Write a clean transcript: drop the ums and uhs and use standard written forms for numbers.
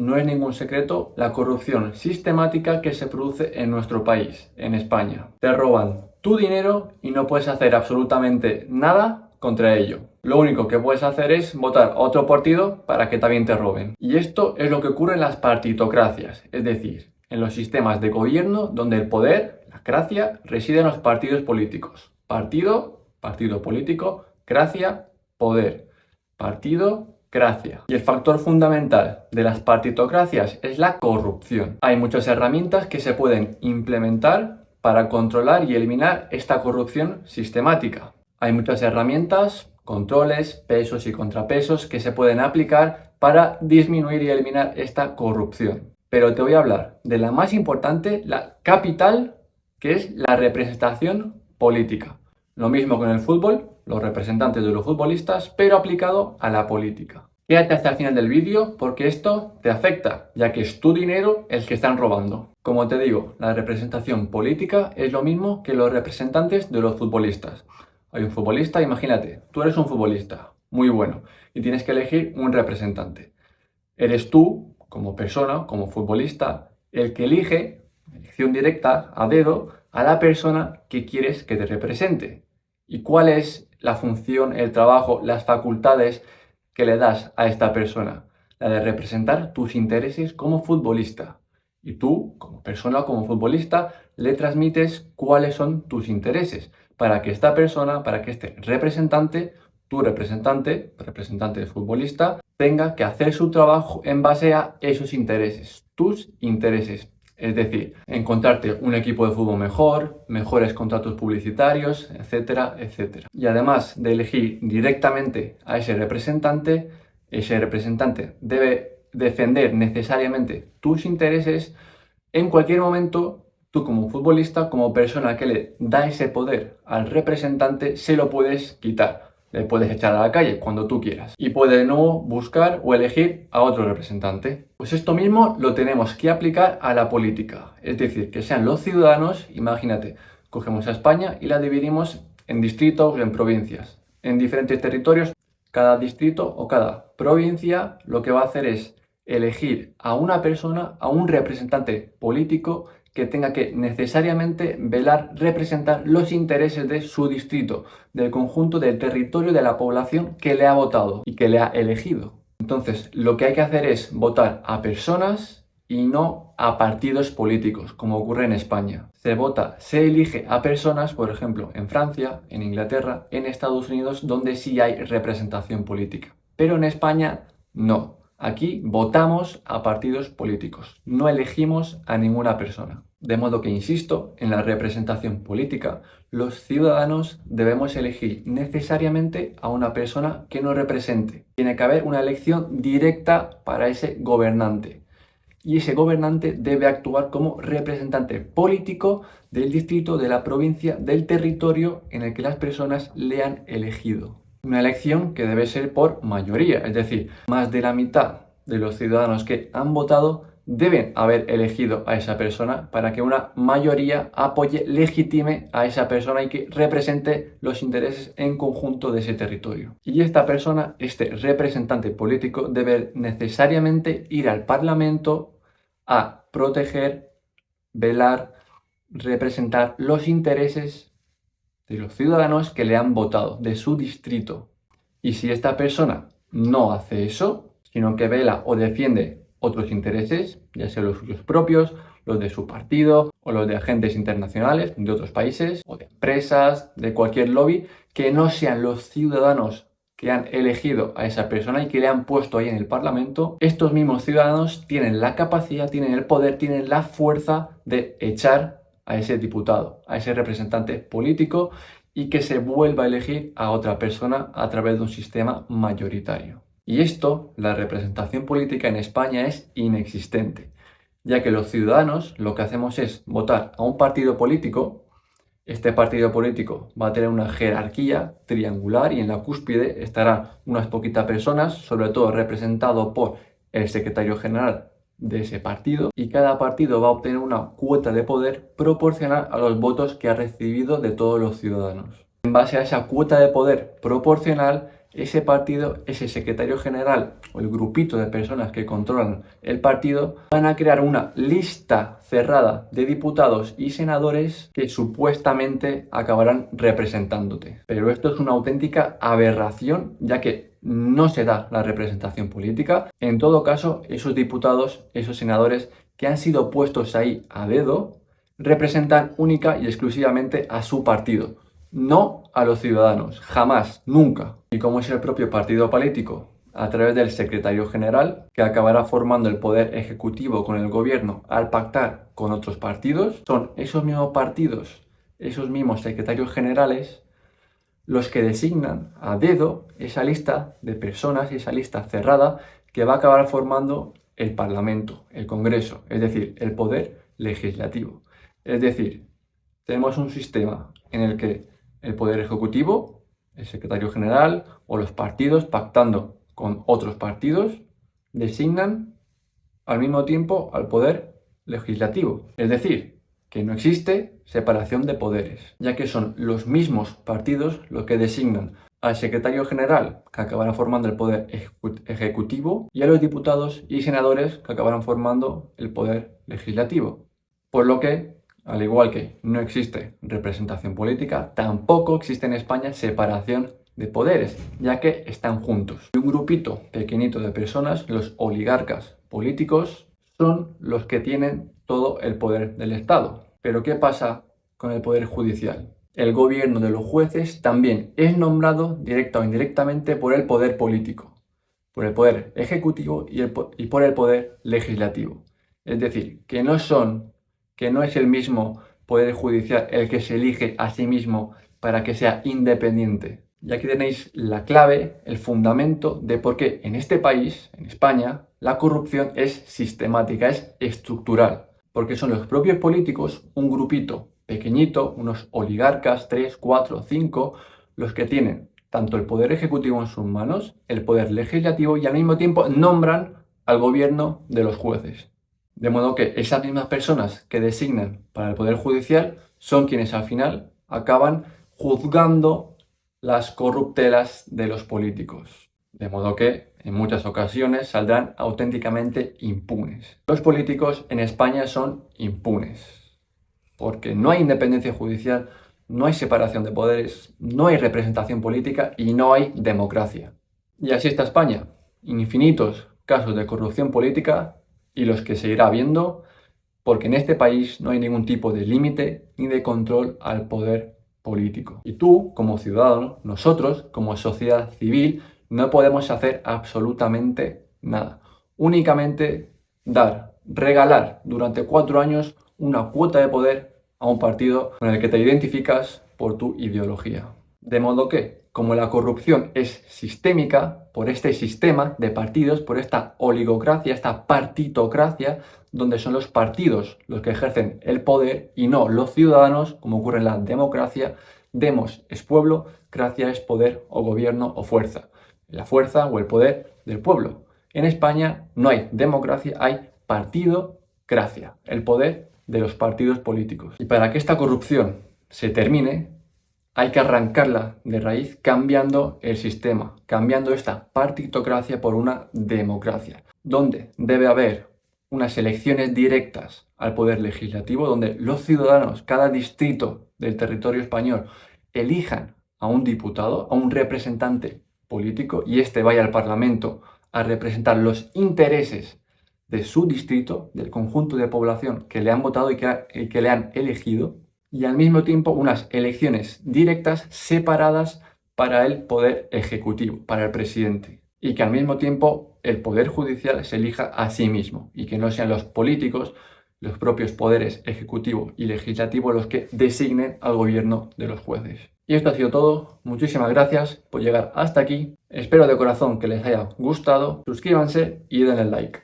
no es ningún secreto la corrupción sistemática que se produce en nuestro país, en España. Te roban tu dinero y no puedes hacer absolutamente nada contra ello. Lo único que puedes hacer es votar a otro partido para que también te roben. Y esto es lo que ocurre en las partitocracias, es decir, en los sistemas de gobierno donde el poder, la cracia, reside en los partidos políticos. Partido, partido político, cracia, poder. Partido, cracia. Y el factor fundamental de las partitocracias es la corrupción. Hay muchas herramientas que se pueden implementar para controlar y eliminar esta corrupción sistemática. Hay muchas herramientas, controles, pesos y contrapesos que se pueden aplicar para disminuir y eliminar esta corrupción. Pero te voy a hablar de la más importante, la capital, que es la representación política. Lo mismo con el fútbol, los representantes de los futbolistas, pero aplicado a la política. Quédate hasta el final del vídeo porque esto te afecta, ya que es tu dinero el que están robando. Como te digo, la representación política es lo mismo que los representantes de los futbolistas. Hay un futbolista, imagínate, tú eres un futbolista muy bueno y tienes que elegir un representante. Eres tú, como persona, como futbolista, el que elige, elección directa, a dedo, a la persona que quieres que te represente. ¿Y cuál es la función, el trabajo, las facultades que le das a esta persona? La de representar tus intereses como futbolista. Y tú, como persona, como futbolista, le transmites cuáles son tus intereses para que esta persona, para que este representante, tu representante, representante futbolista, tenga que hacer su trabajo en base a esos intereses, tus intereses. Es decir, encontrarte un equipo de fútbol mejor, mejores contratos publicitarios, etcétera, etcétera. Y además de elegir directamente a ese representante debe defender necesariamente tus intereses. En cualquier momento, tú como futbolista, como persona que le da ese poder al representante, se lo puedes quitar. Le puedes echar a la calle cuando tú quieras. Y puedes de nuevo buscar o elegir a otro representante. Pues esto mismo lo tenemos que aplicar a la política. Es decir, que sean los ciudadanos, imagínate, cogemos a España y la dividimos en distritos o en provincias. En diferentes territorios, cada distrito o cada provincia lo que va a hacer es elegir a una persona, a un representante político que tenga que necesariamente representar los intereses de su distrito, del conjunto del territorio de la población que le ha votado y que le ha elegido. Entonces, lo que hay que hacer es votar a personas y no a partidos políticos, como ocurre en España. Se elige a personas, por ejemplo, en Francia, en Inglaterra, en Estados Unidos, donde sí hay representación política. Pero en España, no. Aquí votamos a partidos políticos, no elegimos a ninguna persona. De modo que, insisto, en la representación política, los ciudadanos debemos elegir necesariamente a una persona que nos represente. Tiene que haber una elección directa para ese gobernante. Y ese gobernante debe actuar como representante político del distrito, de la provincia, del territorio en el que las personas le han elegido. Una elección que debe ser por mayoría, es decir, más de la mitad de los ciudadanos que han votado deben haber elegido a esa persona para que una mayoría apoye, legitime a esa persona y que represente los intereses en conjunto de ese territorio. Y esta persona, este representante político, debe necesariamente ir al Parlamento a proteger, velar, representar los intereses de los ciudadanos que le han votado, de su distrito. Y si esta persona no hace eso, sino que vela o defiende otros intereses, ya sean los suyos propios, los de su partido o los de agentes internacionales de otros países o de empresas, de cualquier lobby, que no sean los ciudadanos que han elegido a esa persona y que le han puesto ahí en el Parlamento, estos mismos ciudadanos tienen la capacidad, tienen el poder, tienen la fuerza de echar a ese diputado, a ese representante político y que se vuelva a elegir a otra persona a través de un sistema mayoritario. Y esto, la representación política en España es inexistente, ya que los ciudadanos lo que hacemos es votar a un partido político. Este partido político va a tener una jerarquía triangular y en la cúspide estarán unas poquitas personas, sobre todo representado por el secretario general de ese partido, y cada partido va a obtener una cuota de poder proporcional a los votos que ha recibido de todos los ciudadanos. En base a esa cuota de poder proporcional ese partido, ese secretario general o el grupito de personas que controlan el partido van a crear una lista cerrada de diputados y senadores que supuestamente acabarán representándote. Pero esto es una auténtica aberración, ya que no se da la representación política. En todo caso, esos diputados, esos senadores que han sido puestos ahí a dedo, representan única y exclusivamente a su partido, no a los ciudadanos, jamás, nunca. ¿Y cómo es el propio partido político? A través del secretario general, que acabará formando el poder ejecutivo con el gobierno al pactar con otros partidos. Son esos mismos partidos, esos mismos secretarios generales, los que designan a dedo esa lista de personas, esa lista cerrada, que va a acabar formando el Parlamento, el Congreso, es decir, el poder legislativo. Es decir, tenemos un sistema en el que el poder ejecutivo, el secretario general o los partidos pactando con otros partidos designan al mismo tiempo al poder legislativo. Es decir, que no existe separación de poderes, ya que son los mismos partidos los que designan al secretario general, que acabará formando el poder ejecutivo, y a los diputados y senadores, que acabarán formando el poder legislativo. Por lo que, al igual que no existe representación política, tampoco existe en España separación de poderes, ya que están juntos. Y un grupito pequeñito de personas, los oligarcas políticos, son los que tienen todo el poder del Estado. Pero ¿qué pasa con el poder judicial? El gobierno de los jueces también es nombrado directa o indirectamente por el poder político, por el poder ejecutivo y por el poder legislativo. Es decir, que no es el mismo poder judicial el que se elige a sí mismo para que sea independiente. Y aquí tenéis la clave, el fundamento de por qué en este país, en España, la corrupción es sistemática, es estructural. Porque son los propios políticos, un grupito pequeñito, unos oligarcas, 3, 4, 5, los que tienen tanto el poder ejecutivo en sus manos, el poder legislativo y al mismo tiempo nombran al gobierno de los jueces. De modo que esas mismas personas que designan para el poder judicial son quienes al final acaban juzgando las corruptelas de los políticos. De modo que en muchas ocasiones saldrán auténticamente impunes. Los políticos en España son impunes, porque no hay independencia judicial, no hay separación de poderes, no hay representación política y no hay democracia. Y así está España, infinitos casos de corrupción política y los que seguirá habiendo, porque en este país no hay ningún tipo de límite ni de control al poder político. Y tú, como ciudadano, nosotros, como sociedad civil, no podemos hacer absolutamente nada. Únicamente regalar durante 4 años una cuota de poder a un partido con el que te identificas por tu ideología. De modo que, como la corrupción es sistémica, por este sistema de partidos, por esta oligocracia, esta partitocracia, donde son los partidos los que ejercen el poder y no los ciudadanos, como ocurre en la democracia, demos es pueblo, gracia es poder o gobierno o fuerza. La fuerza o el poder del pueblo. En España no hay democracia, hay partidocracia, el poder de los partidos políticos. Y para que esta corrupción se termine, hay que arrancarla de raíz cambiando el sistema, cambiando esta partitocracia por una democracia, donde debe haber unas elecciones directas al poder legislativo, donde los ciudadanos, cada distrito del territorio español, elijan a un diputado, a un representante político, y este vaya al Parlamento a representar los intereses de su distrito, del conjunto de población que le han votado y que le han elegido, y al mismo tiempo unas elecciones directas separadas para el poder ejecutivo, para el presidente, y que al mismo tiempo el poder judicial se elija a sí mismo y que no sean los políticos, los propios poderes ejecutivo y legislativo los que designen al gobierno de los jueces. Y esto ha sido todo. Muchísimas gracias por llegar hasta aquí. Espero de corazón que les haya gustado. Suscríbanse y denle like.